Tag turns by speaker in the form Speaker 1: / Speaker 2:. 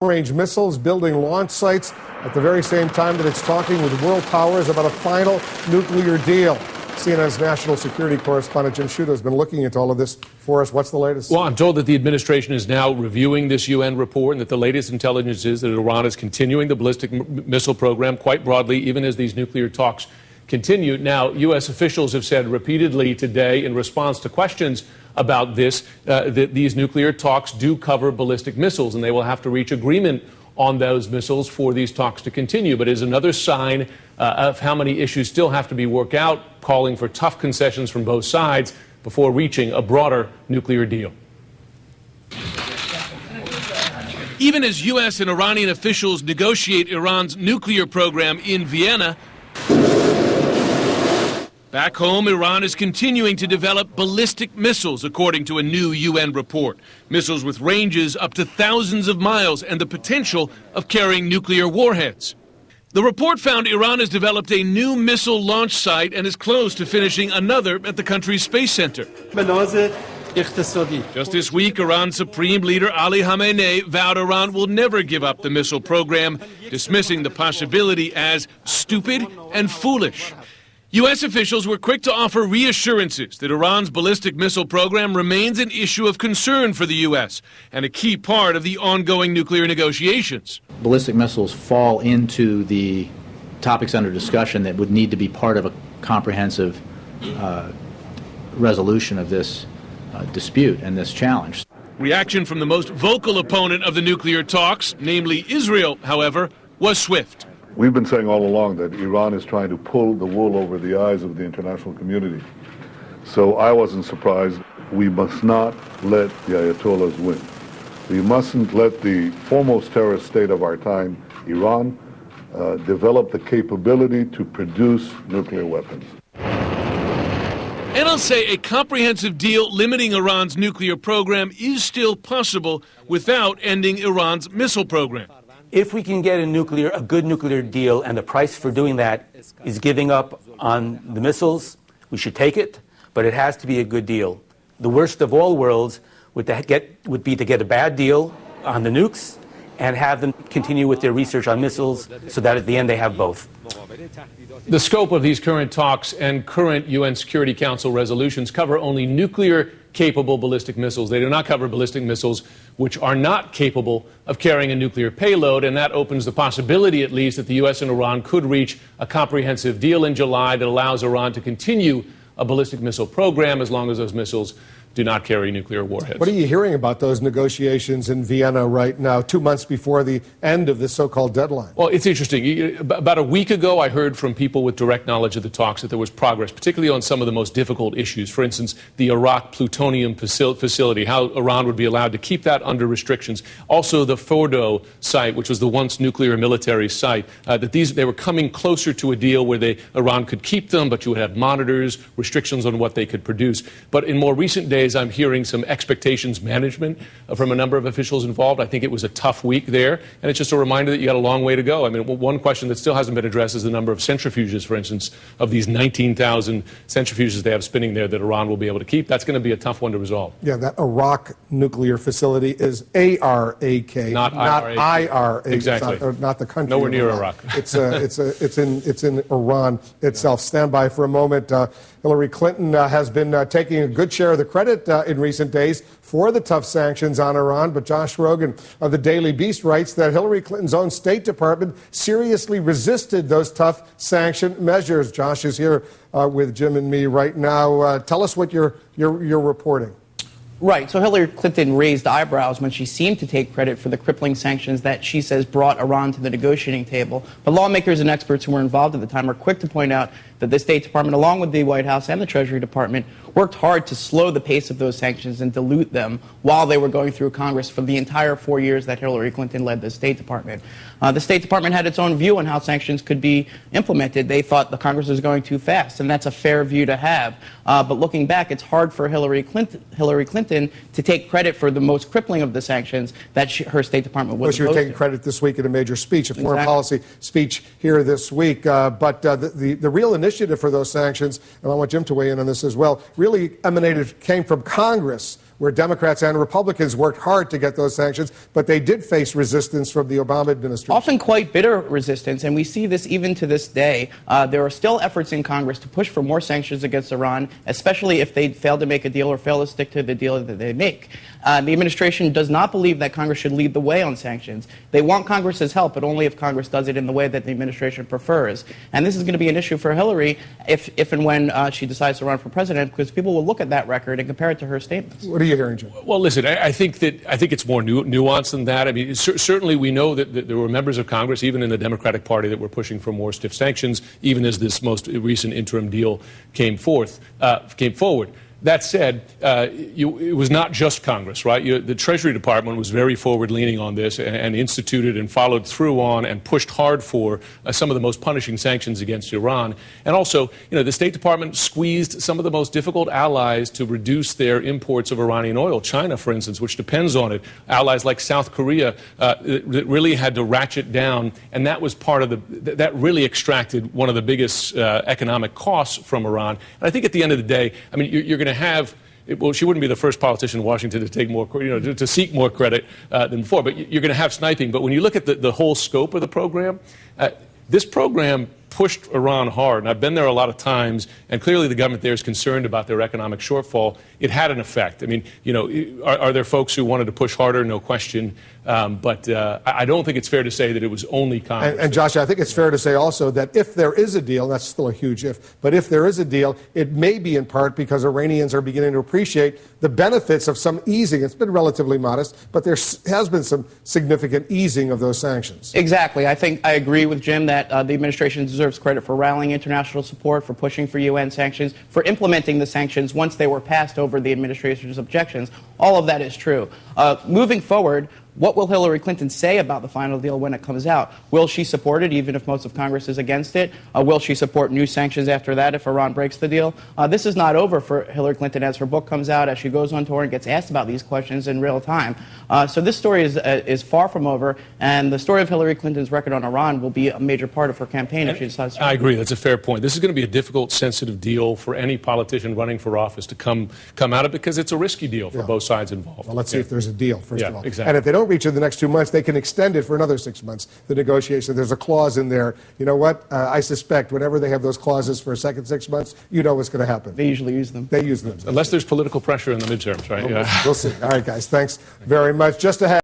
Speaker 1: range missiles, building launch sites at the very same time that it's talking with world powers about a final nuclear deal. CNN's national security correspondent Jim Sciutto has been looking into all of this for us. What's the latest?
Speaker 2: Well, I'm told that the administration is now reviewing this UN report and that the latest intelligence is that Iran is continuing the ballistic missile program quite broadly, even as these nuclear talks continue. Now, U.S. officials have said repeatedly today in response to questions about this that these nuclear talks do cover ballistic missiles, and they will have to reach agreement on those missiles for these talks to continue. But it is another sign of how many issues still have to be worked out, calling for tough concessions from both sides before reaching a broader nuclear deal.
Speaker 3: Even as U.S. and Iranian officials negotiate Iran's nuclear program in Vienna, back home, Iran is continuing to develop ballistic missiles, according to a new UN report. Missiles with ranges up to thousands of miles and the potential of carrying nuclear warheads. The report found Iran has developed a new missile launch site and is close to finishing another at the country's space center. Just this week, Iran's Supreme Leader Ali Khamenei vowed Iran will never give up the missile program, dismissing the possibility as stupid and foolish. U.S. officials were quick to offer reassurances that Iran's ballistic missile program remains an issue of concern for the U.S. and a key part of the ongoing nuclear negotiations.
Speaker 4: Ballistic missiles fall into the topics under discussion that would need to be part of a comprehensive resolution of this dispute and this challenge.
Speaker 3: Reaction from the most vocal opponent of the nuclear talks, namely Israel, however, was swift.
Speaker 5: We've been saying all along that Iran is trying to pull the wool over the eyes of the international community. So I wasn't surprised. We must not let the Ayatollahs win. We mustn't let the foremost terrorist state of our time, Iran, develop the capability to produce nuclear weapons.
Speaker 3: And I'll say a comprehensive deal limiting Iran's nuclear program is still possible without ending Iran's missile program.
Speaker 6: If we can get a good nuclear deal, and the price for doing that is giving up on the missiles, we should take it, but it has to be a good deal. The worst of all worlds would be to get a bad deal on the nukes and have them continue with their research on missiles so that at the end they have both.
Speaker 2: The scope of these current talks and current UN Security Council resolutions cover only nuclear-capable ballistic missiles. They do not cover ballistic missiles which are not capable of carrying a nuclear payload, and that opens the possibility, at least, that the U.S. and Iran could reach a comprehensive deal in July that allows Iran to continue a ballistic missile program as long as those missiles do not carry nuclear warheads.
Speaker 1: What are you hearing about those negotiations in Vienna right now, 2 months before the end of this so-called deadline?
Speaker 2: Well, it's interesting. About a week ago, I heard from people with direct knowledge of the talks that there was progress, particularly on some of the most difficult issues. For instance, the Iraq plutonium facility, how Iran would be allowed to keep that under restrictions. Also, the Fordo site, which was the once nuclear military site, they were coming closer to a deal where Iran could keep them, but you would have monitors, restrictions on what they could produce. But in more recent days, I'm hearing some expectations management from a number of officials involved. I think it was a tough week there, and it's just a reminder that you got a long way to go. I mean, one question that still hasn't been addressed is the number of centrifuges, for instance, of these 19,000 centrifuges they have spinning there that Iran will be able to keep. That's going to be a tough one to resolve.
Speaker 1: Yeah, that Iraq nuclear facility is A-R-A-K, not I-R-A-K.
Speaker 2: Exactly.
Speaker 1: Not the country.
Speaker 2: Nowhere near Iraq.
Speaker 1: It's in Iran itself. Stand by for a moment. Hillary Clinton has been taking a good share of the credit in recent days for the tough sanctions on Iran, but Josh Rogan of the Daily Beast writes that Hillary Clinton's own State Department seriously resisted those tough sanction measures. Josh is here with Jim and me right now. Tell us what you're reporting.
Speaker 7: Right. So Hillary Clinton raised eyebrows when she seemed to take credit for the crippling sanctions that she says brought Iran to the negotiating table. But lawmakers and experts who were involved at the time are quick to point out that the State Department, along with the White House and the Treasury Department, worked hard to slow the pace of those sanctions and dilute them while they were going through Congress for the entire 4 years that Hillary Clinton led the State Department. The State Department had its own view on how sanctions could be implemented. They thought the Congress was going too fast, and that's a fair view to have. But looking back, it's hard for Hillary Clinton to take credit for the most crippling of the sanctions that her State Department was opposed to.
Speaker 1: Well, she was taking credit this week in a major speech, a foreign policy speech here this week. But the real initiative for those sanctions, and I want Jim to weigh in on this as well, really came from Congress where Democrats and Republicans worked hard to get those sanctions, but they did face resistance from the Obama administration.
Speaker 7: Often quite bitter resistance, and we see this even to this day. There are still efforts in Congress to push for more sanctions against Iran, especially if they fail to make a deal or fail to stick to the deal that they make. The administration does not believe that Congress should lead the way on sanctions. They want Congress's help, but only if Congress does it in the way that the administration prefers. And this is going to be an issue for Hillary if and when she decides to run for president, because people will look at that record and compare it to her statements.
Speaker 1: What are you hearing, Jim?
Speaker 2: Well, listen, I think it's more nuanced than that. I mean, certainly we know that there were members of Congress, even in the Democratic Party, that were pushing for more stiff sanctions, even as this most recent interim deal came forward. That said, it was not just Congress, right? The Treasury Department was very forward-leaning on this and instituted and followed through on and pushed hard for some of the most punishing sanctions against Iran. And also, the State Department squeezed some of the most difficult allies to reduce their imports of Iranian oil. China, for instance, which depends on it. Allies like South Korea that really had to ratchet down, and that was part of that really extracted one of the biggest economic costs from Iran. And I think at the end of the day, I mean, you're going to have, well, she wouldn't be the first politician in Washington to take more, to seek more credit than before, but you're going to have sniping. But when you look at the whole scope of the program, this program pushed Iran hard, and I've been there a lot of times, and clearly the government there is concerned about their economic shortfall. It had an effect. I mean, are there folks who wanted to push harder? No question. But I don't think it's fair to say that it was only Congress.
Speaker 1: And Josh, I think it's fair to say also that if there is a deal, that's still a huge if, but if there is a deal, it may be in part because Iranians are beginning to appreciate the benefits of some easing. It's been relatively modest, but there has been some significant easing of those sanctions.
Speaker 7: Exactly. I think I agree with Jim that the administration deserves credit for rallying international support, for pushing for UN sanctions, for implementing the sanctions once they were passed over the administration's objections. All of that is true. Moving forward, what will Hillary Clinton say about the final deal when it comes out? Will she support it even if most of Congress is against it? Will she support new sanctions after that if Iran breaks the deal? This is not over for Hillary Clinton as her book comes out, as she goes on tour and gets asked about these questions in real time. So this story is far from over, and the story of Hillary Clinton's record on Iran will be a major part of her campaign if she decides to.
Speaker 2: I agree. That's a fair point. This is going to be a difficult, sensitive deal for any politician running for office to come out of, because it's a risky deal for both sides involved.
Speaker 1: Well, let's see if there's a deal, first of all.
Speaker 2: Exactly.
Speaker 1: And if they don't reach it in the next 2 months, they can extend it for another 6 months, the negotiation. There's a clause in there. You know what? I suspect whenever they have those clauses for a second 6 months, you know what's going to happen.
Speaker 7: They usually use them.
Speaker 1: They use them.
Speaker 2: Unless there's political pressure in the midterms, right?
Speaker 1: We'll see. All right, guys. Thanks very much. Just ahead.